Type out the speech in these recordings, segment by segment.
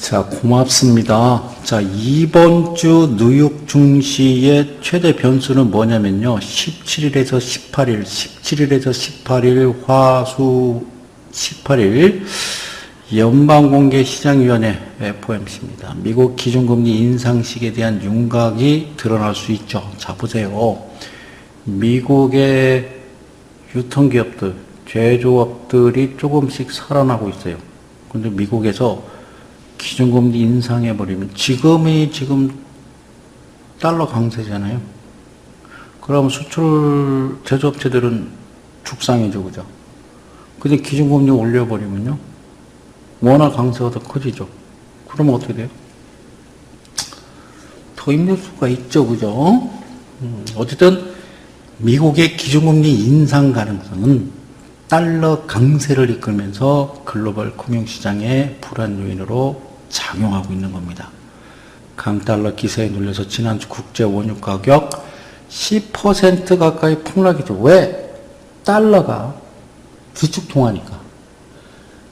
자, 고맙습니다. 자, 이번 주 뉴욕 증시의 최대 변수는 뭐냐면요. 17일에서 18일, 17일에서 18일, 화수 18일, 연방공개시장위원회 FOMC입니다. 미국 기준금리 인상식에 대한 윤곽이 드러날 수 있죠. 자, 보세요. 미국의 유통기업들, 제조업들이 조금씩 살아나고 있어요. 근데 미국에서 기준금리 인상해버리면 지금 달러 강세잖아요. 그럼 수출 제조업체들은 죽상이죠, 그죠? 근데 기준금리 올려버리면요, 워낙 강세가 더 커지죠. 그러면 어떻게 돼요? 더 힘들 수가 있죠, 그죠? 어쨌든 미국의 기준금리 인상 가능성은 달러 강세를 이끌면서 글로벌 금융시장의 불안 요인으로 작용하고 있는 겁니다. 강달러 기세에 눌려서 지난주 국제 원유 가격 10% 가까이 폭락이죠. 왜? 달러가 기축통화니까.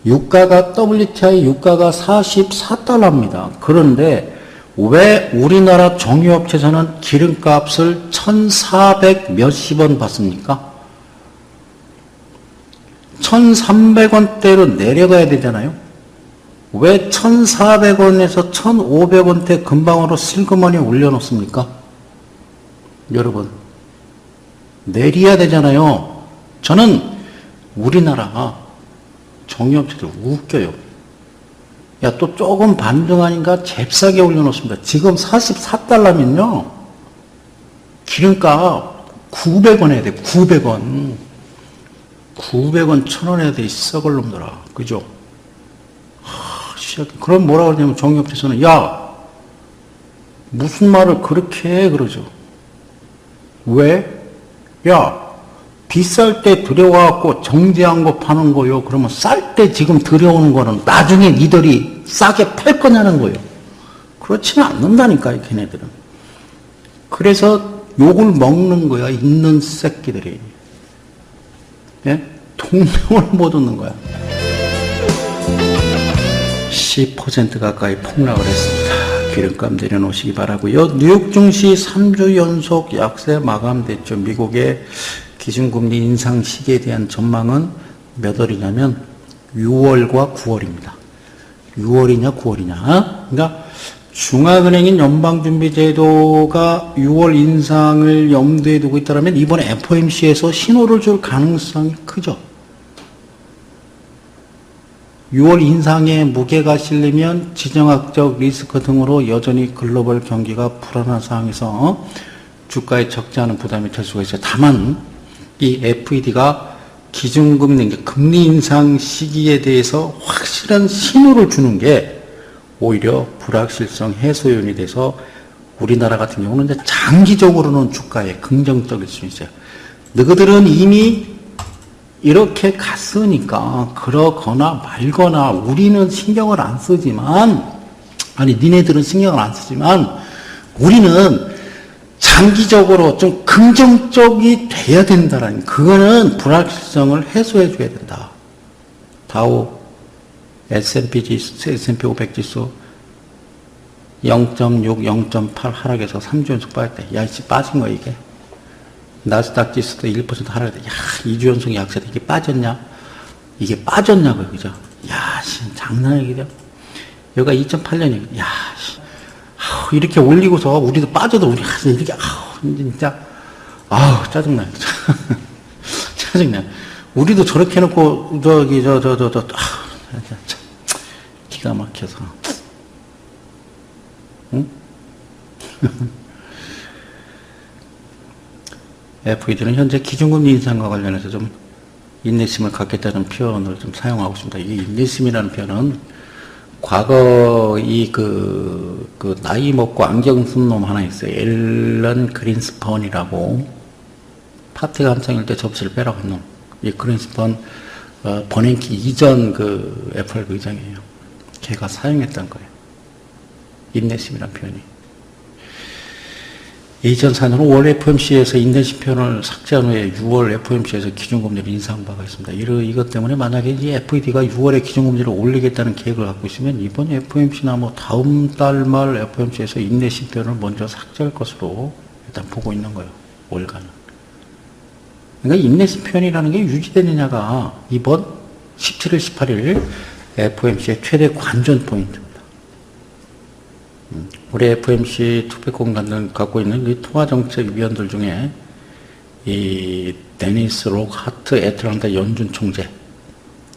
유가가 WTI 유가가 44달러입니다. 그런데 왜 우리나라 정유업체에서는 기름값을 1,400 몇십 원 받습니까? 1,300원대로 내려가야 되잖아요. 왜 1,400원에서 1,500원대 근방으로 슬그머니 올려놓습니까? 여러분, 내려야 되잖아요. 저는 우리나라 정유업체들 웃겨요. 야, 또 조금 반등하니까 잽싸게 올려놓습니다. 지금 44달러면요, 기름값 900원 해야 돼, 900원. 900원, 1000원 해야 돼, 이 썩을 놈들아. 그죠? 그럼 뭐라 그러냐면 정유업체에서는, 야, 무슨 말을 그렇게 해? 그러죠. 왜? 야, 비쌀 때 들여와갖고 정제한 거 파는 거요. 그러면 쌀 때 지금 들여오는 거는 나중에 니들이 싸게 팔 거냐는 거예요. 그렇지는 않는다니까요, 걔네들은. 그래서 욕을 먹는 거야, 있는 새끼들이. 예? 동명을 못 얻는 거야. 10% 가까이 폭락을 했습니다. 기름값 내려놓으시기 바라고요. 뉴욕 증시 3주 연속 약세 마감됐죠. 미국의 기준금리 인상 시기에 대한 전망은 몇 월이냐면 6월과 9월입니다. 6월이냐 9월이냐. 그러니까 중앙은행인 연방준비제도가 6월 인상을 염두에 두고 있다면 이번에 FOMC에서 신호를 줄 가능성이 크죠. 6월 인상에 무게가 실리면 지정학적 리스크 등으로 여전히 글로벌 경기가 불안한 상황에서 주가에 적지 않은 부담이 될 수가 있어요. 다만 이 FED가 기준금리, 금리 인상 시기에 대해서 확실한 신호를 주는 게 오히려 불확실성 해소 요인이 돼서 우리나라 같은 경우는 이제 장기적으로는 주가에 긍정적일 수 있어요. 너희들은 이미 이렇게 갔으니까 그러거나 말거나 우리는 신경을 안 쓰지만, 아니 니네들은 신경을 안 쓰지만 우리는 장기적으로 좀 긍정적이 돼야 된다라는, 그거는 불확실성을 해소해 줘야 된다. 다우 S&P 500 지수 0.6, 0.8 하락해서 3주 연속 빠졌대. 야, 씨, 빠진 거야, 이게. 나스닥 지수도 1% 하락했대. 야, 2주 연속 약세다. 이게 빠졌냐? 이게 빠졌냐고요, 그죠? 야, 씨, 장난 아니겠죠? 여기가 2008년이거든. 야, 씨. 아우, 이렇게 올리고서 우리도 빠져도 우리 이렇게, 아우, 진짜, 아우, 짜증나요. 짜증나요. 우리도 저렇게 해놓고, 아우, 참, 기가 막혀서. 응? FED는 현재 기준금리 인상과 관련해서 좀 인내심을 갖겠다는 표현을 좀 사용하고 있습니다. 이 인내심이라는 표현은 과거 그 나이 먹고 안경 쓴 놈 하나 있어요. 앨런 그린스펀이라고, 파티가 한창일 때 접시를 빼라고 한 놈. 이 그린스펀, 버냉키 이전 그 FRB 의장이에요. 걔가 사용했던 거예요. 인내심이라는 표현이. 2004년 5월 FOMC에서 인내심표현을 삭제한 후에 6월 FOMC에서 기준금리를 인상한 바가 있습니다. 이것 때문에 만약에 이 FED가 6월에 기준금리를 올리겠다는 계획을 갖고 있으면 이번 FOMC나 뭐 다음 달 말 FOMC에서 인내심표현을 먼저 삭제할 것으로 일단 보고 있는 거예요. 월간은. 그러니까 인내심표현이라는 게 유지되느냐가 이번 17일, 18일 FOMC의 최대 관전 포인트입니다. 우리 FOMC 투표 공간을 갖고 있는 이 통화정책위원들 중에 이 데니스 록하트 애틀란타 연준 총재,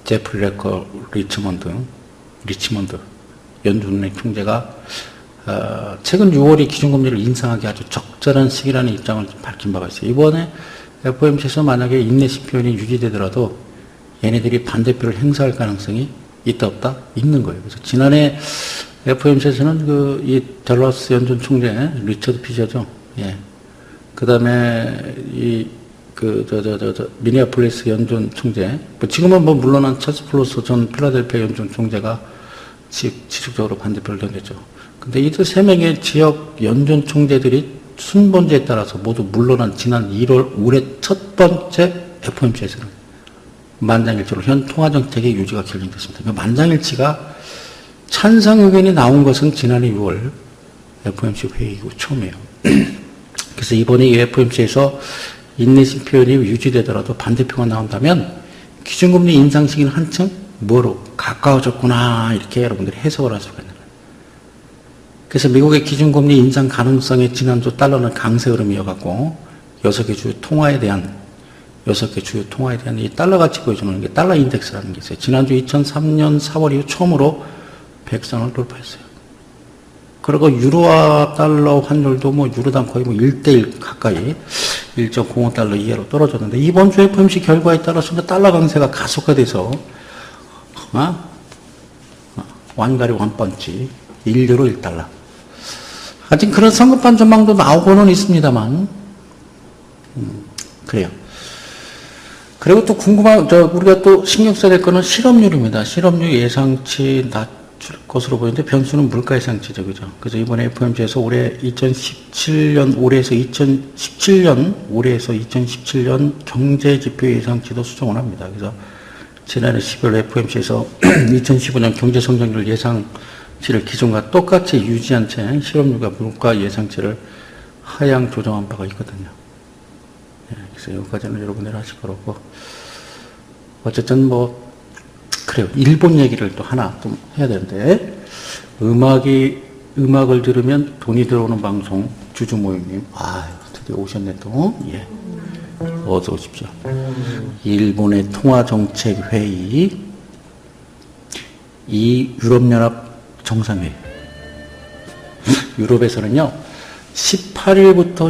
제프리 레커 리치먼드 연준의 총재가 최근 6월이 기준금리를 인상하기 아주 적절한 시기라는 입장을 밝힌 바가 있어요. 이번에 FOMC에서 만약에 인내심표현이 유지되더라도 얘네들이 반대표를 행사할 가능성이 있다 없다? 있는 거예요. 그래서 지난해 FOMC에서는 이 댈러스 연준 총재 리처드 피저죠. 예. 그 다음에 미니애폴리스 연준 총재, 지금은 뭐 물론한 찰스 플러스 전 필라델피아 연준 총재가 지속적으로 반대표를 던졌죠. 근데 이들 세 명의 지역 연준 총재들이 순번제에 따라서 모두 물러난 지난 1월 올해 첫 번째 FOMC에서는 만장일치로 현 통화정책의 유지가 결정됐습니다. 그 만장일치가 찬성 의견이 나온 것은 지난해 6월 FOMC 회의 이후 처음이에요. 그래서 이번에 이 FOMC에서 인내심 표현이 유지되더라도 반대표가 나온다면 기준금리 인상 시기는 한층 뭐로 가까워졌구나 이렇게 여러분들이 해석을 할 수가 있는 거예요. 그래서 미국의 기준금리 인상 가능성에 지난주 달러는 강세 흐름이 이어갔고 6개 주요 통화에 대한 이 달러 가치 보여주는 게 달러 인덱스라는 게 있어요. 지난주 2003년 4월 이후 처음으로 100선을 돌파했어요. 그리고 유로와 달러 환율도 유로당 거의 1대1 가까이 1.05달러 이하로 떨어졌는데 이번 주 FOMC 결과에 따라서 달러 강세가 가속화돼서 완가리 완펀치 1유로 1달러. 아직 그런 성급한 전망도 나오고는 있습니다만 그래요. 그리고 또 우리가 또 신경 써야 될 거는 실업률입니다. 실업률 예상치 낮출 것으로 보이는데 변수는 물가 예상치죠. 그죠? 그래서 이번에 FOMC에서 올해에서 2017년 경제지표 예상치도 수정을 합니다. 그래서 지난해 10월 FOMC에서 2015년 경제성장률 예상치를 기존과 똑같이 유지한 채 실업률과 물가 예상치를 하향 조정한 바가 있거든요. 그래서 여기까지는 여러분들이 하실 거라고. 어쨌든 그래요. 일본 얘기를 또 하나 좀 해야 되는데, 음악을 들으면 돈이 들어오는 방송, 주주모임님. 드디어 오셨네 또. 예. 어서 오십시오. 일본의 통화정책회의, 이 유럽연합 정상회의. 유럽에서는요, 18일부터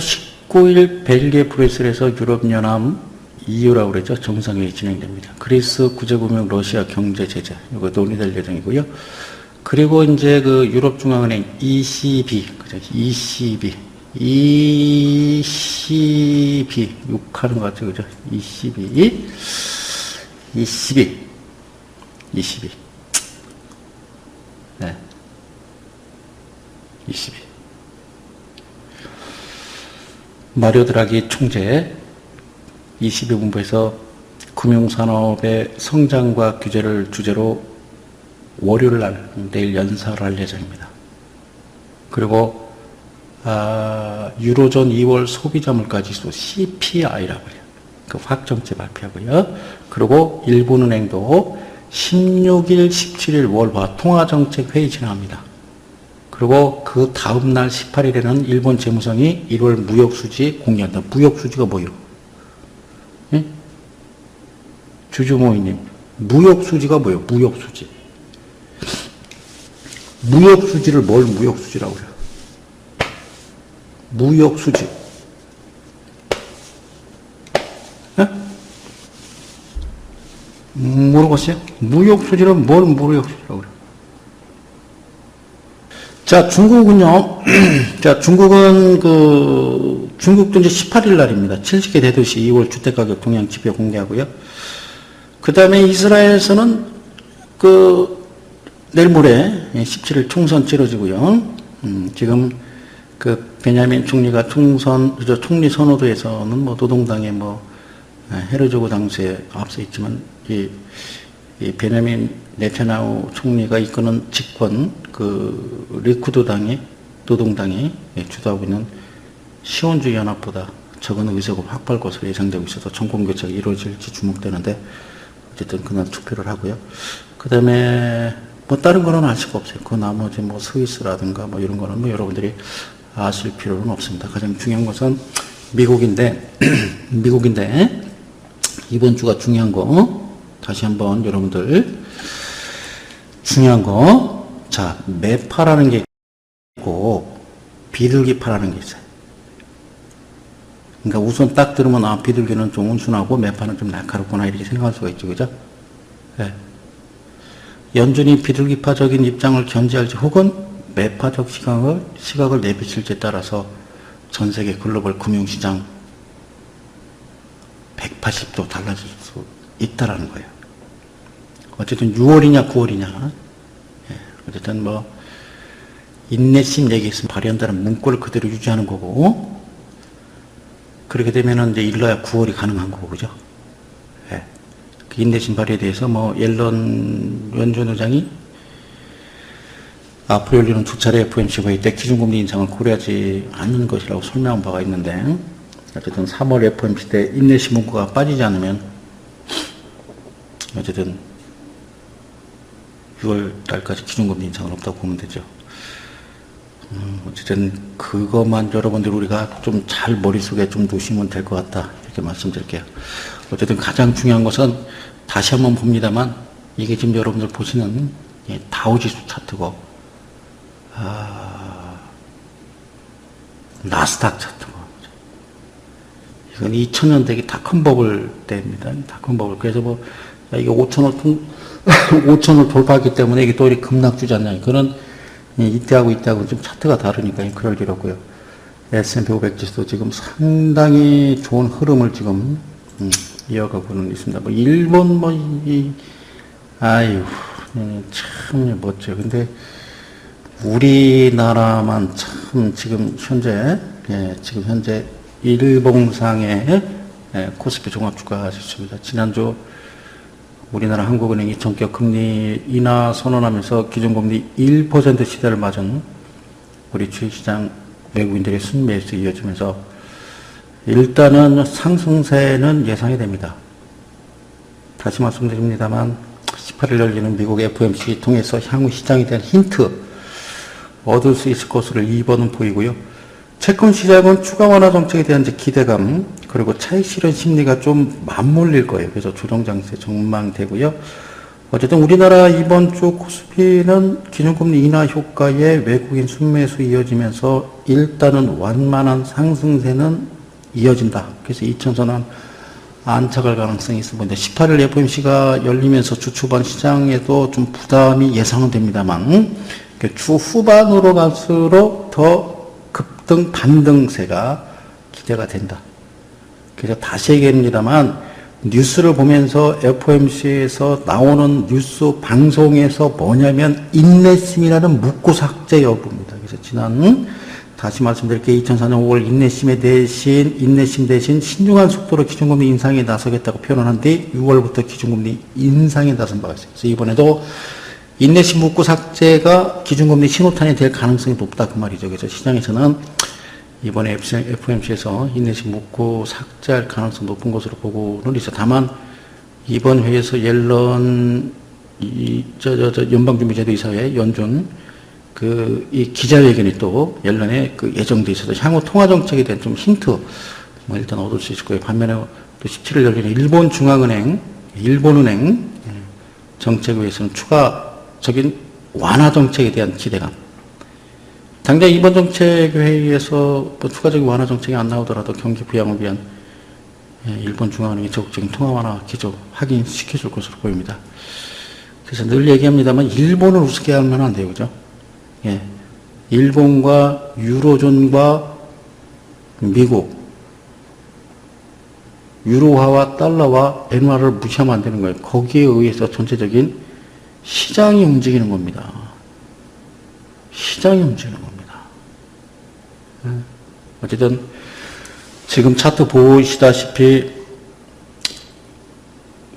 19일 벨기에 브뤼셀에서 유럽연합 EU라고 그러죠. 정상회의 진행됩니다. 그리스 구제금융 러시아 경제 제재 이거 논의될 예정이고요. 그리고 이제 유럽중앙은행 ECB 그죠? ECB 욕하는 것 같죠, 그죠? ECB 네. ECB 마리오 드라기 총재 22본부에서 금융산업의 성장과 규제를 주제로 월요일 날 내일 연설을 할 예정입니다. 그리고 유로존 2월 소비자 물가지수 CPI라고 해요. 그 확정치 발표하고요. 그리고 일본은행도 16일, 17일 월화 통화정책 회의 진행합니다. 그리고 그 다음 날 18일에는 일본 재무성이 1월 무역수지 공개한다. 무역수지가 뭐예요? 예? 주주모이님, 무역수지가 뭐예요? 무역수지. 무역수지를 뭘 무역수지라고 그래요? 무역수지. 예? 모르겠어요? 무역수지는 뭘 무역수지라고 그래요? 자, 중국은요. 자, 중국도 이제 18일 날입니다. 70개 대도시 2월 주택가격 동향 지표 공개하고요. 그 다음에 이스라엘에서는 내일 모레 17일 총선 치러지고요. 지금 그 베냐민 총리가 총리 선호도에서는 뭐 노동당의 뭐 헤르조그 당시에 앞서 있지만 이 베냐민 네타냐후 총리가 이끄는 집권 그 리쿠드 당의 노동당이 주도하고 있는 시온주의 연합보다 적은 의석을 확보할 것으로 예상되고 있어서 정권 교체가 이루어질지 주목되는데 어쨌든 그날 투표를 하고요. 그 다음에 뭐 다른 거는 알 수가 없어요. 그 나머지 뭐 스위스라든가 뭐 이런 거는 뭐 여러분들이 아실 필요는 없습니다. 가장 중요한 것은 미국인데 이번 주가 중요한 거 다시 한번 여러분들 중요한 거 자 매파라는 게 있고 비둘기파라는 게 있어요. 그러니까 우선 딱 들으면 아 비둘기는 좀 온순하고 매파는 좀 날카롭구나 이렇게 생각할 수가 있죠. 그죠? 네. 연준이 비둘기파적인 입장을 견지할지 혹은 매파적 시각을 내비칠지에 따라서 전 세계 글로벌 금융시장 180도 달라질 수 있다라는 거예요. 어쨌든 6월이냐 9월이냐 어쨌든 뭐 인내심 얘기했으면 발현되는 문구를 그대로 유지하는 거고 그렇게 되면은 이제 일러야 9월이 가능한 거고 그죠? 예. 그 인내심 발휘에 대해서 뭐 옐런 연준 의장이 앞으로 열리는 두 차례 FOMC 회의 때 기준금리 인상을 고려하지 않는 것이라고 설명한 바가 있는데 어쨌든 3월 FOMC 때 인내심 문구가 빠지지 않으면 어쨌든 6월 달까지 기준금리 인상은 없다고 보면 되죠. 어쨌든 그것만 여러분들 우리가 좀 잘 머릿속에 좀 두시면 될 것 같다 이렇게 말씀드릴게요. 어쨌든 가장 중요한 것은 다시 한번 봅니다만 이게 지금 여러분들 보시는 다우지수 차트고 나스닥 차트고 이건 2000년대기 닷컴 버블 때입니다. 닷컴 버블. 그래서 뭐 이게 5천을 돌파했기 때문에 이게 또 이렇게 급락 주지 않냐. 그런 이때하고 좀 차트가 다르니까 그럴 일 없고요. S&P 500 지수도 지금 상당히 좋은 흐름을 지금 이어가고는 있습니다. 뭐 일본 참 멋져요. 근데 우리나라만 참 지금 현재 일봉상의 코스피 종합주가 지수입니다. 지난주 우리나라 한국은행이 전격 금리 인하 선언하면서 기준금리 1% 시대를 맞은 우리 주식시장 외국인들의 순매수 이어지면서 일단은 상승세는 예상이 됩니다. 다시 말씀드립니다만 18일 열리는 미국 FOMC 통해서 향후 시장에 대한 힌트 얻을 수 있을 것으로 2번은 보이고요. 채권 시장은 추가 완화 정책에 대한 기대감 그리고 차익 실현 심리가 좀 맞물릴 거예요. 그래서 조정 장세 전망되고요. 어쨌든 우리나라 이번 주 코스피는 기준금리 인하 효과에 외국인 순매수 이어지면서 일단은 완만한 상승세는 이어진다. 그래서 2000선은 안착할 가능성이 있어 보이는데 18일 FOMC가 열리면서 주 초반 시장에도 좀 부담이 예상은 됩니다만 주 후반으로 갈수록 더 급등 반등세가 기대가 된다. 그래서 다시 얘기합니다만 뉴스를 보면서 FOMC에서 나오는 뉴스 방송에서 뭐냐면 인내심이라는 묻고 삭제 여부입니다. 그래서 다시 말씀드릴게요. 2004년 5월 인내심 대신 신중한 속도로 기준금리 인상에 나서겠다고 표현한 뒤 6월부터 기준금리 인상에 나선 바가 있어요. 그래서 이번에도 인내심 묻고 삭제가 기준금리 신호탄이 될 가능성이 높다 그 말이죠. 그래서 시장에서는 이번에 FOMC에서 인내심 묻고 삭제할 가능성 높은 것으로 보고는 있어. 다만 이번 회의에서 옐런 연방준비제도 이사회 연준 이 기자회견이 또 옐런에 예정돼 있어서 향후 통화 정책에 대한 좀 힌트 뭐 일단 얻을 수 있을 거예요. 반면에 또 17일 열리는 일본은행 정책회의에서는 추가적인 완화 정책에 대한 기대감. 당장 이번 정책회의에서 뭐 추가적인 완화 정책이 안 나오더라도 경기 부양을 위한 일본 중앙은행의 적극적인 통화 완화 기조 확인시켜줄 것으로 보입니다. 그래서 늘 얘기합니다만 일본을 우습게 하면 안 돼요. 그죠? 예. 일본과 유로존과 미국, 유로화와 달러와 엔화를 무시하면 안 되는 거예요. 거기에 의해서 전체적인 시장이 움직이는 겁니다. 시장이 움직이는 겁니다. 어쨌든 지금 차트 보시다시피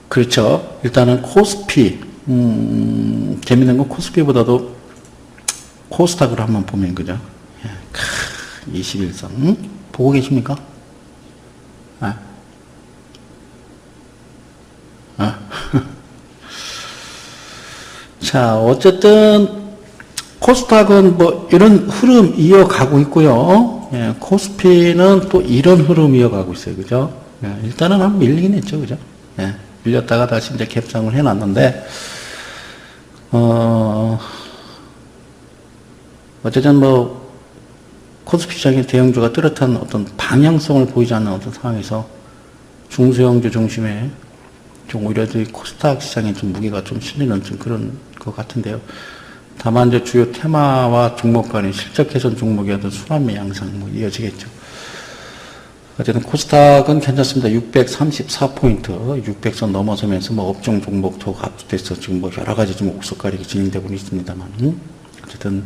그렇죠. 일단은 코스피 재밌는 건 코스피보다도 코스닥을 한번 보면 그죠. 21선 보고 계십니까? 자, 어쨌든 코스닥은 뭐 이런 흐름 이어가고 있고요. 예, 코스피는 또 이런 흐름 이어가고 있어요. 그죠? 예, 일단은 한번 밀리긴 했죠. 그죠? 예, 밀렸다가 다시 이제 갭상을 해놨는데, 어쨌든 뭐, 코스피 시장의 대형주가 뚜렷한 어떤 방향성을 보이지 않는 어떤 상황에서 중소형주 중심의 좀 오히려 코스닥 시장에 좀 무게가 좀 실리는 좀 그런 것 같은데요. 다만 이제 주요 테마와 종목 간의 실적 개선 종목이 어떤 순환매 양상 뭐 이어지겠죠. 어쨌든 코스닥은 괜찮습니다. 634포인트, 600선 넘어서면서 뭐 업종 종목도 합돼서 지금 뭐 여러 가지 좀 옥석가리가 진행되고 있습니다만, 어쨌든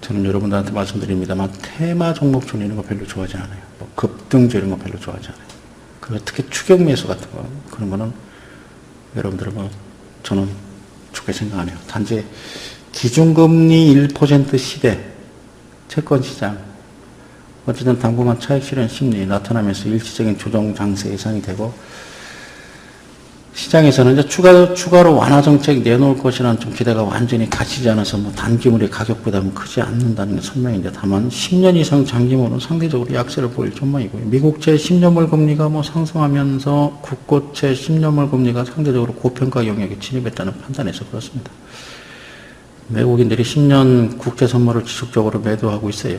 저는 여러분들한테 말씀드립니다만 테마 종목 이런 거 별로 좋아하지 않아요. 뭐 급등주 이런 거 별로 좋아하지 않아요. 그리고 특히 추격 매수 같은 거 그런 거는 여러분들은 뭐 저는 좋게 생각 안 해요. 단지 기준금리 1% 시대 채권시장 어쨌든 당분간 차익 실현 심리 나타나면서 일시적인 조정 장세 예상이 되고 시장에서는 이제 추가로 완화 정책 내놓을 것이라는 좀 기대가 완전히 갇히지 않아서 뭐 단기물의 가격 부담은 크지 않는다는 게 설명인데 다만 10년 이상 장기물은 상대적으로 약세를 보일 전망이고요. 미국채 10년물 금리가 뭐 상승하면서 국고채 10년물 금리가 상대적으로 고평가 영역에 진입했다는 판단에서 그렇습니다. 외국인들이 10년 국제 선물을 지속적으로 매도하고 있어요.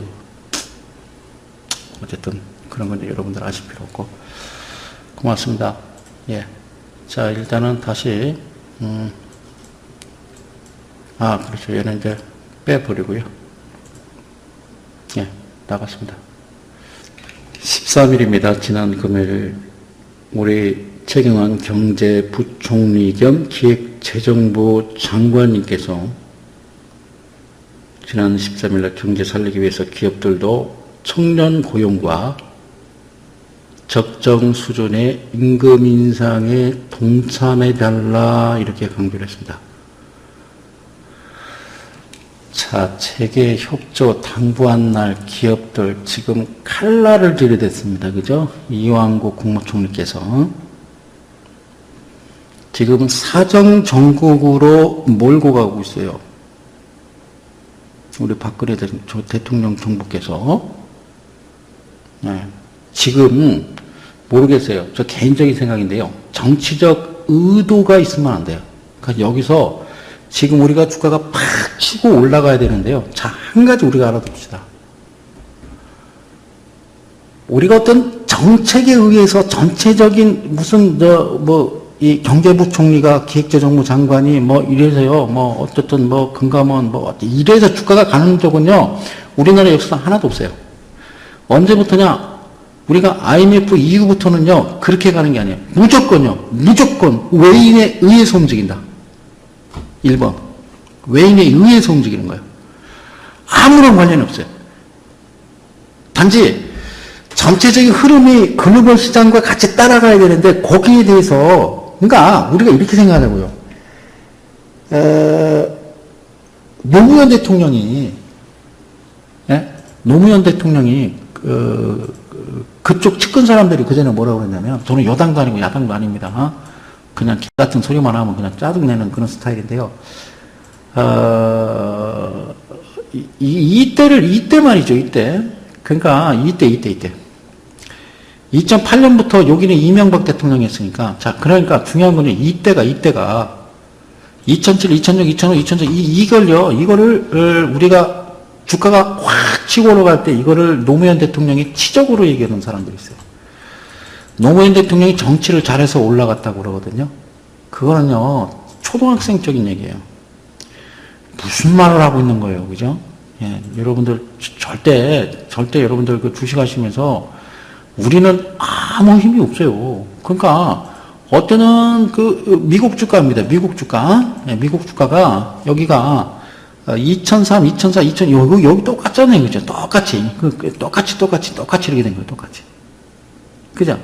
어쨌든 그런 건 여러분들 아실 필요 없고 고맙습니다. 예. 자, 일단은 다시 그렇죠. 얘는 이제 빼버리고요. 예, 나갔습니다. 13일입니다. 지난 금요일 우리 최경환 경제부총리 겸 기획재정부 장관님께서 지난 13일날 경제 살리기 위해서 기업들도 청년 고용과 적정 수준의 임금 인상에 동참해달라 이렇게 강조를 했습니다. 자, 체계 협조 당부한 날 기업들 지금 칼날을 들이댔습니다. 그죠? 이완구 국무총리께서 지금 사정 정국으로 몰고 가고 있어요. 우리 박근혜 대통령 정부께서 네. 지금 모르겠어요. 저 개인적인 생각인데요. 정치적 의도가 있으면 안 돼요. 그러니까 여기서 지금 우리가 주가가 팍 치고 올라가야 되는데요. 자, 한 가지 우리가 알아둡시다. 우리가 어떤 정책에 의해서 전체적인 무슨 이 경제부총리가 기획재정부 장관이 뭐 이래서요. 뭐 어쨌든 뭐 금감원 뭐 이래서 주가가 가는 적은요. 우리나라 역사 하나도 없어요. 언제부터냐? 우리가 IMF 이후부터는요, 그렇게 가는 게 아니에요. 무조건 외인에 의해서 움직인다. 1번. 외인에 의해서 움직이는 거예요. 아무런 관련이 없어요. 단지 전체적인 흐름이 글로벌 시장과 같이 따라가야 되는데, 거기에 대해서, 그러니까 우리가 이렇게 생각하자고요. 노무현 대통령이, 예? 노무현 대통령이, 그쪽 측근 사람들이 그전에 뭐라고 그랬냐면, 저는 여당도 아니고 야당도 아닙니다. 그냥 기 같은 소리만 하면 그냥 짜증내는 그런 스타일인데요. 이때 말이죠, 이때. 그러니까, 이때. 2008년부터 여기는 이명박 대통령이 했으니까, 자, 그러니까 중요한 건 이때가, 2007, 2006, 2005, 2004, 이거를 우리가 주가가 확 치고 올라갈 때 이거를 노무현 대통령이 치적으로 얘기하는 사람들이 있어요. 노무현 대통령이 정치를 잘해서 올라갔다고 그러거든요. 그거는요, 초등학생적인 얘기예요. 무슨 말을 하고 있는 거예요. 그죠? 예, 여러분들, 절대 여러분들 그 주식하시면서 우리는 아무 힘이 없어요. 그러니까, 어때는 미국 주가입니다. 미국 주가. 예, 미국 주가가 여기가 2003, 2004, 2000, 여기 똑같잖아요. 그죠? 똑같이. 똑같이 이렇게 된 거예요. 똑같이. 그죠?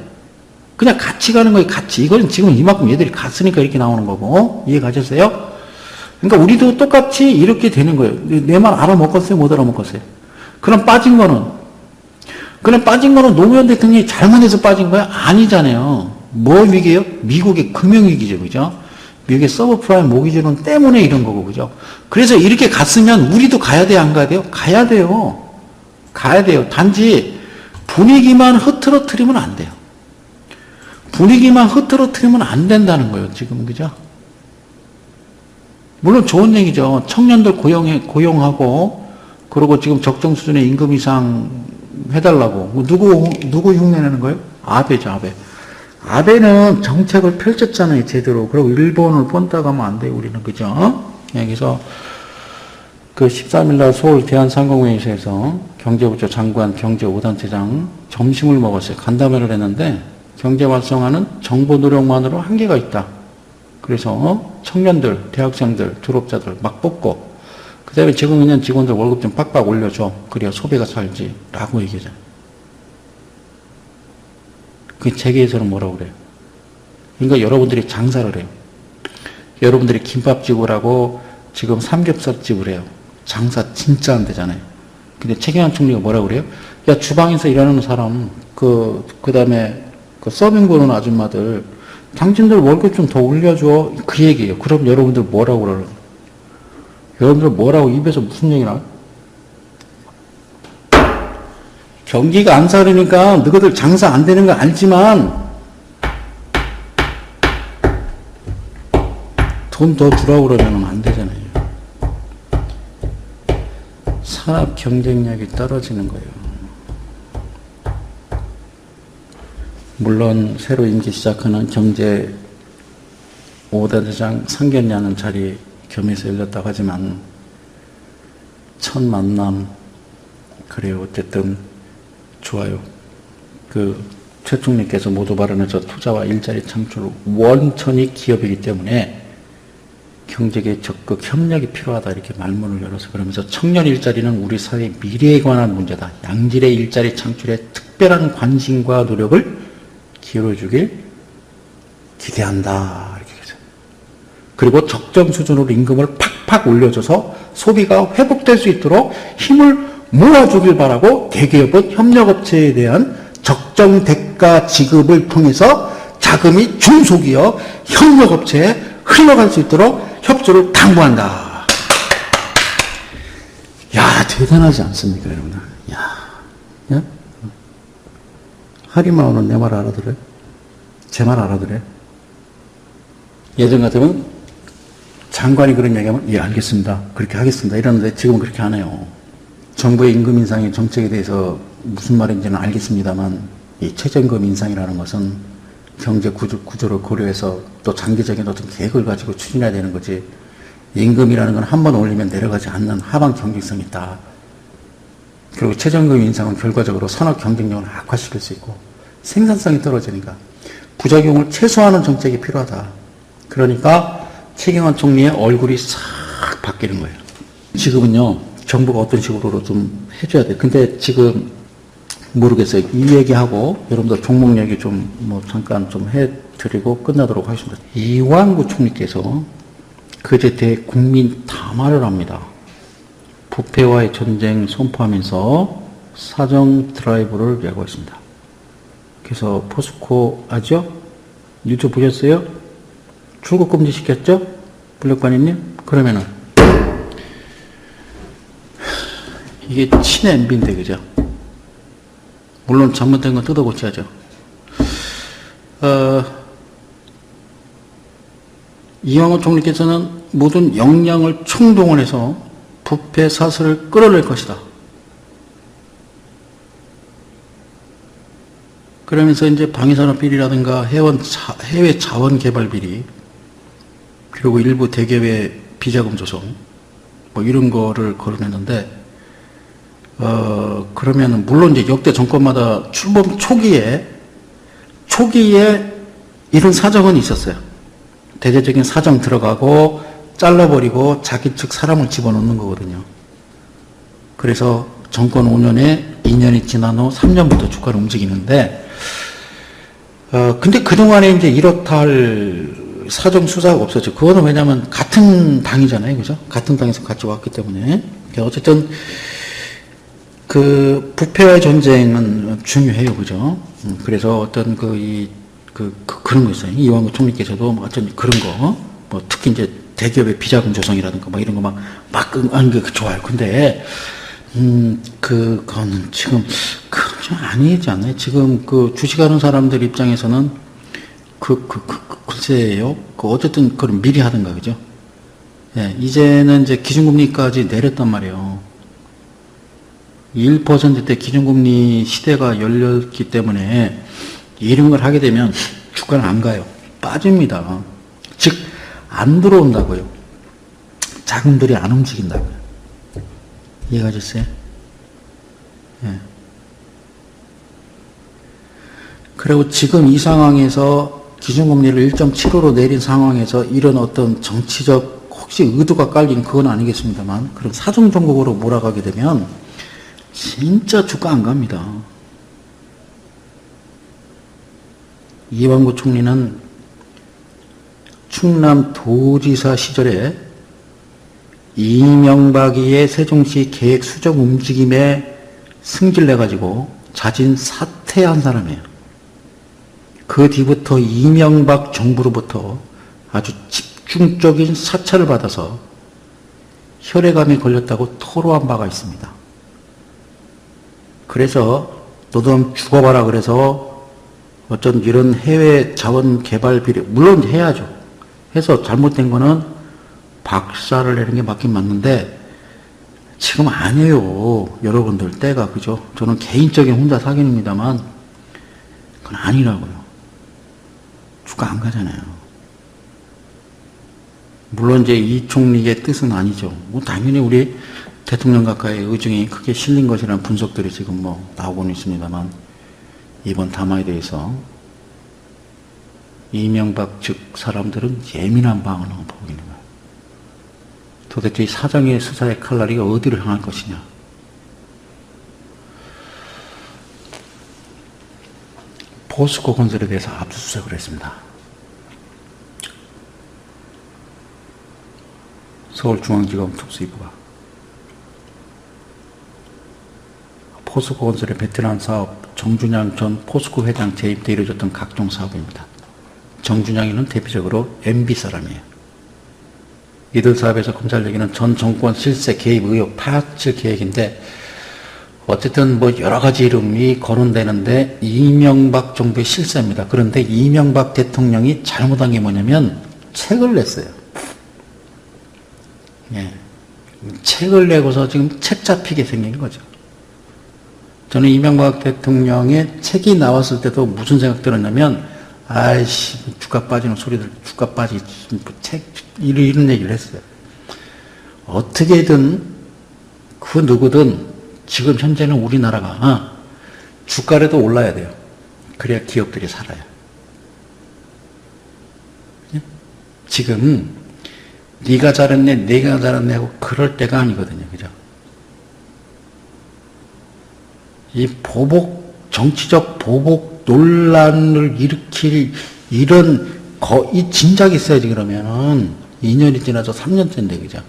그냥 같이 가는 거예요. 같이. 이건 지금 이만큼 얘들이 갔으니까 이렇게 나오는 거고. 이해 가셨어요? 그러니까 우리도 똑같이 이렇게 되는 거예요. 내 말 알아먹었어요? 못 알아먹었어요? 그럼 빠진 거는 노무현 대통령이 잘못해서 빠진 거야? 아니잖아요. 뭐 위기예요? 미국의 금융위기죠. 그죠? 미국의 서브프라임 모기지론 때문에 이런 거고. 그죠? 그래서 이렇게 갔으면 우리도 가야 돼요? 안 가야 돼요? 가야 돼요. 가야 돼요. 단지 분위기만 흐트러뜨리면 안 돼요. 분위기만 흐트러뜨리면 안 된다는 거예요. 지금. 그죠? 물론 좋은 얘기죠. 청년들 고용하고, 그리고 지금 적정 수준의 임금 이상 해달라고. 누구 흉내내는 거예요? 아베죠, 아베. 아베는 정책을 펼쳤잖아요, 제대로. 그리고 일본을 본따 가면 안 돼요, 우리는. 그죠? 여기서, 13일날 서울 대한상공회의소에서 경제부처 장관, 경제 5단체장 점심을 먹었어요. 간담회를 했는데, 경제 활성화는 정보 노력만으로 한계가 있다. 그래서 청년들, 대학생들, 졸업자들 막 뽑고, 그 다음에 지금 있는 직원들 월급 좀 빡빡 올려줘. 그래야 소비가 살지. 라고 얘기하잖아요. 그 재계에서는 뭐라고 그래요? 그러니까 여러분들이 장사를 해요. 여러분들이 김밥집을 하고 지금 삼겹살집을 해요. 장사 진짜 안 되잖아요. 근데 최경환 총리가 뭐라고 그래요? 야, 주방에서 일하는 사람, 그 다음에 서빙 보는 아줌마들, 당신들 월급 좀 더 올려줘. 그 얘기예요. 그럼 여러분들 뭐라고 그러는? 여러분들 뭐라고 입에서 무슨 얘기 나와요? 경기가 안 살으니까 너희들 장사 안 되는 거 알지만 돈 더 주라고 그러면 안 되잖아요. 산업 경쟁력이 떨어지는 거예요. 물론 새로 임기 시작하는 경제 5단체장 상견례하는 자리 겸해서 열렸다고 하지만 첫 만남 그래요. 어쨌든 좋아요. 최 총리께서 모두 발언해서 투자와 일자리 창출 원천이 기업이기 때문에 경제계 적극 협력이 필요하다 이렇게 말문을 열어서 그러면서 청년 일자리는 우리 사회의 미래에 관한 문제다. 양질의 일자리 창출에 특별한 관심과 노력을 기울여주길 기대한다. 이렇게 해서. 그리고 적정 수준으로 임금을 팍팍 올려줘서 소비가 회복될 수 있도록 힘을 모아주길 바라고 대기업은 협력업체에 대한 적정 대가 지급을 통해서 자금이 중소기업 협력업체에 흘러갈 수 있도록 협조를 당부한다. 야, 대단하지 않습니까, 여러분? 야? 하리마오는 내 말 알아들어요? 제 말 알아들어요? 예전 같으면 장관이 그런 얘기하면 예, 알겠습니다. 그렇게 하겠습니다. 이러는데 지금은 그렇게 안 해요. 정부의 임금 인상의 정책에 대해서 무슨 말인지는 알겠습니다만 이 최저임금 인상이라는 것은 경제 구조를 고려해서 또 장기적인 어떤 계획을 가지고 추진해야 되는 거지. 임금이라는 건 한 번 올리면 내려가지 않는 하방 경직성이 있다. 그리고 최저임금 인상은 결과적으로 산업 경쟁력을 악화시킬 수 있고 생산성이 떨어지니까 부작용을 최소화하는 정책이 필요하다. 그러니까 최경환 총리의 얼굴이 싹 바뀌는 거예요. 지금은요, 정부가 어떤 식으로 좀 해줘야 돼요. 근데 지금 모르겠어요. 이 얘기하고 여러분들 종목 얘기 좀 잠깐 좀 해드리고 끝나도록 하겠습니다. 이완구 총리께서 그제 대국민 담화를 합니다. 부패와의 전쟁 선포하면서 사정 드라이브를 예고했습니다. 그래서 포스코 아죠? 뉴스 보셨어요? 출국 금지 시켰죠? 블랙관이님? 그러면은 이게 친의 MB인데 그죠? 물론 잘못된 건 뜯어 고쳐야죠. 이완구 총리께서는 모든 역량을 총동원해서 부패 사슬을 끌어낼 것이다. 그러면서 이제 방위산업 비리라든가 해외 자원 개발 비리, 그리고 일부 대기업의 비자금 조성, 이런 거를 거론했는데, 그러면은, 물론 이제 역대 정권마다 출범 초기에 이런 사정은 있었어요. 대대적인 사정 들어가고, 잘라버리고 자기 측 사람을 집어넣는 거거든요. 그래서 정권 5년에 2년이 지난 후 3년부터 주가를 움직이는데, 근데 그동안에 이제 이렇다 할 사정 수사가 없었죠. 그거는 왜냐면 같은 당이잖아요. 그죠? 같은 당에서 같이 왔기 때문에. 어쨌든, 그, 부패와의 전쟁은 중요해요. 그죠? 그래서 어떤 그런 거 있어요. 이완구 총리께서도 뭐 어떤 그런 거, 뭐 특히 이제 대기업의 비자금 조성이라든가 뭐 이런 거 막 하는 게 좋아요. 근데, 그거는 지금, 좀 아니지 않나요? 지금 그 주식하는 사람들 입장에서는 글쎄요. 어쨌든 그걸 미리 하든가, 그죠? 예, 이제는 이제 기준금리까지 내렸단 말이에요. 1%대 기준금리 시대가 열렸기 때문에 이런 걸 하게 되면 주가는 안 가요. 빠집니다. 즉, 안 들어온다고요. 자금들이 안 움직인다고요. 이해가 됐어요? 예. 그리고 지금 이 상황에서 기준금리를 1.75로 내린 상황에서 이런 어떤 정치적 혹시 의도가 깔린 그건 아니겠습니다만 그런 사정 정국으로 몰아가게 되면 진짜 주가 안 갑니다. 이완구 총리는 충남도지사 시절에 이명박이의 세종시 계획 수정 움직임에 승질내가지고 자진 사퇴한 사람이에요. 그 뒤부터 이명박 정부로부터 아주 집중적인 사찰을 받아서 혈액암에 걸렸다고 토로한 바가 있습니다. 그래서 너도 한번 죽어봐라 그래서 어쩐 이런 해외 자원 개발 비리, 물론 해야죠. 해서 잘못된 거는 박살을 내는 게 맞긴 맞는데 지금 아니에요. 여러분들 때가 그죠? 저는 개인적인 혼자 사견입니다만 그건 아니라고요. 주가 안 가잖아요. 물론 이제 이 총리의 뜻은 아니죠. 뭐 당연히 우리 대통령 가까이 의중이 크게 실린 것이라는 분석들이 지금 뭐 나오고는 있습니다만 이번 담화에 대해서 이명박 측 사람들은 예민한 반응을 보고 있는 거예요. 도대체 이 사장의 수사의 칼날이 어디를 향할 것이냐. 포스코 건설에 대해서 압수수색을 했습니다. 서울중앙지검 특수이부가 포스코 건설의 베테랑 사업 정준양 전 포스코 회장 재임 때 이루어졌던 각종 사업입니다. 정준양이는 대표적으로 MB 사람이에요. 이들 사업에서 검찰 얘기는 전 정권 실세 개입 의혹 파칠 계획인데 어쨌든 뭐 여러 가지 이름이 거론되는데 이명박 정부의 실세입니다. 그런데 이명박 대통령이 잘못한 게 뭐냐면 책을 냈어요. 예. 책을 내고서 지금 책 잡히게 생긴 거죠. 저는 이명박 대통령의 책이 나왔을 때도 무슨 생각 들었냐면 아이씨 주가 빠지는 소리들 주가 빠지지 책 이런 얘기를 했어요. 어떻게든 그 누구든 지금 현재는 우리나라가 주가라도 올라야 돼요. 그래야 기업들이 살아요. 지금 네가 잘했네 내가 잘했네 하고 그럴 때가 아니거든요. 그죠? 이 정치적 보복 논란을 일으킬 이런 이 진작이 있어야지. 그러면은 2년이 지나서 3년째인데 그죠?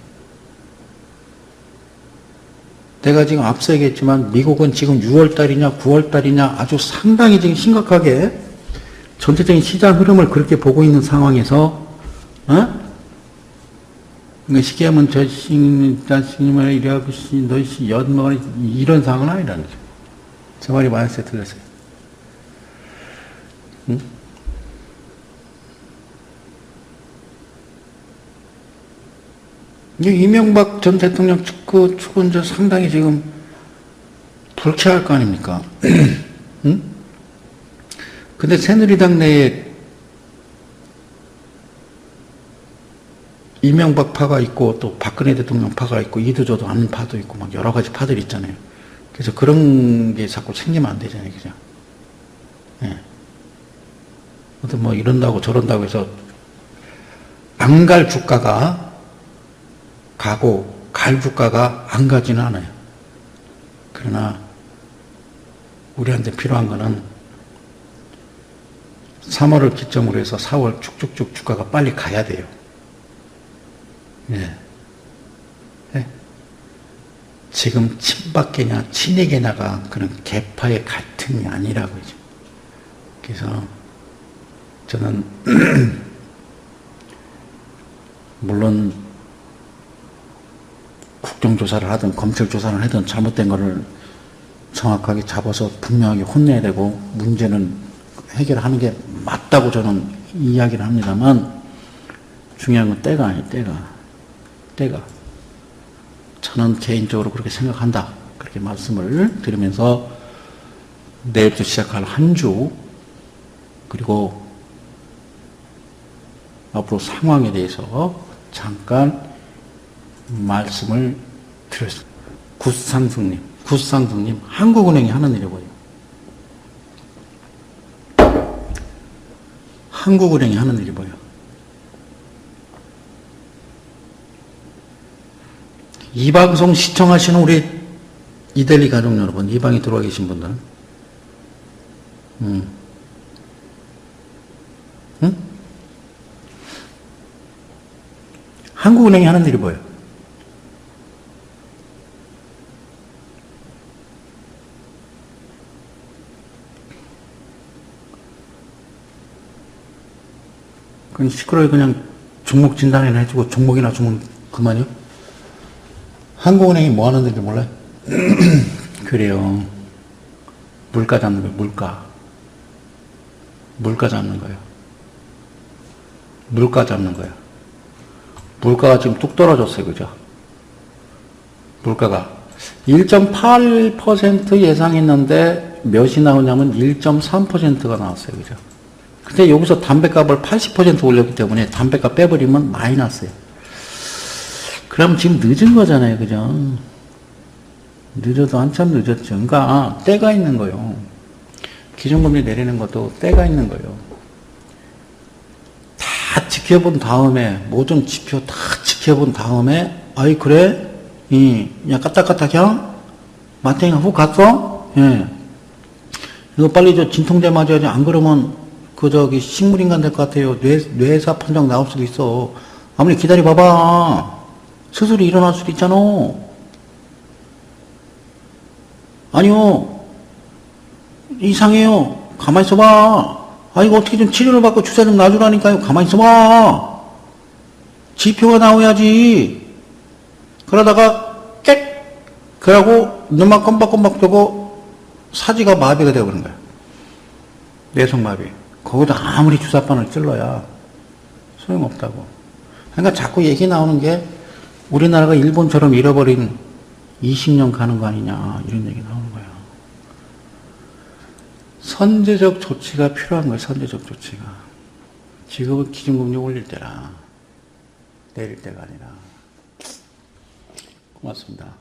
내가 지금 앞서 얘기했지만 미국은 지금 6월달이냐 9월달이냐 아주 상당히 지금 심각하게 전체적인 시장 흐름을 그렇게 보고 있는 상황에서 그러니까 쉽게 하면 저 자식님을 이래하고 너희 연말에 이런 상황은 아니라는 거죠. 제 말이 맞았어요? 틀렸어요? 응? 이명박 전 대통령 측은 이제 상당히 지금 불쾌할 거 아닙니까? 응? 근데 새누리당 내에 이명박 파가 있고 또 박근혜 대통령 파가 있고 이도저도 않는 파도 있고 막 여러 가지 파들이 있잖아요. 그래서 그런 게 자꾸 생기면 안 되잖아요. 그죠? 예. 뭐 이런다고 저런다고 해서 안 갈 주가가 갈 주가가 안 가지는 않아요. 그러나 우리한테 필요한 거는 3월을 기점으로 해서 4월 쭉쭉쭉 주가가 빨리 가야 돼요. 예. 예. 지금 친박계냐 친이계냐가 그런 계파의 갈등이 아니라고요. 그래서 저는 물론 국정조사를 하든 검찰조사를 하든 잘못된 거를 정확하게 잡아서 분명하게 혼내야 되고 문제는 해결하는 게 맞다고 저는 이야기를 합니다만 중요한 건 때가 아니에요. 때가. 저는 개인적으로 그렇게 생각한다. 그렇게 말씀을 드리면서 내일부터 시작할 한 주 그리고 앞으로 상황에 대해서 잠깐 말씀을 드렸습니다. 굿상승님, 한국은행이 하는 일이 뭐예요? 한국은행이 하는 일이 뭐예요? 이 방송 시청하시는 우리 이데리 가족 여러분, 이 방에 들어와 계신 분들, 응? 한국은행이 하는 일이 뭐예요? 그냥 시끄러워 그냥 종목 진단이나 해주고 종목이나 주면 그만이요? 한국은행이 뭐 하는 일인지 몰라요? 그래요. 물가 잡는 거예요. 물가 잡는 거예요. 물가 잡는 거예요. 물가가 지금 뚝 떨어졌어요. 그죠? 물가가 1.8% 예상했는데 몇이 나오냐면 1.3%가 나왔어요. 그죠? 근데 여기서 담배값을 80% 올렸기 때문에 담배값 빼버리면 마이너스예요. 그럼 지금 늦은 거잖아요. 그죠? 늦어도 한참 늦었죠. 그러니까 때가 있는 거예요. 기준금리 내리는 것도 때가 있는 거예요. 다 지켜본 다음에 모든 지표 다 지켜본 다음에 아이 그래? 야 까딱까딱이야? 마탱이가 훅 갔어? 예. 이거 빨리 저 진통제 맞아야지. 안 그러면 그 저기 식물인간 될 것 같아요. 뇌사 판정 나올 수도 있어. 아무리 기다려 봐봐. 스스로 일어날 수도 있잖아. 아니요. 이상해요. 가만히 있어봐. 아, 이거 어떻게 좀 치료를 받고 주사 좀 놔주라니까요. 가만히 있어봐. 지표가 나와야지. 그러다가 깨! 그러고 눈만 껌박껌박 뜨고 사지가 마비가 되어버린 거야. 뇌성마비. 거기다 아무리 주사바늘 찔러야 소용없다고. 그러니까 자꾸 얘기 나오는 게 우리나라가 일본처럼 잃어버린 20년 가는 거 아니냐 이런 얘기 나오는 거야. 선제적 조치가 필요한 거야. 선제적 조치가. 지금은 기준금리 올릴 때라 내릴 때가 아니라. 고맙습니다.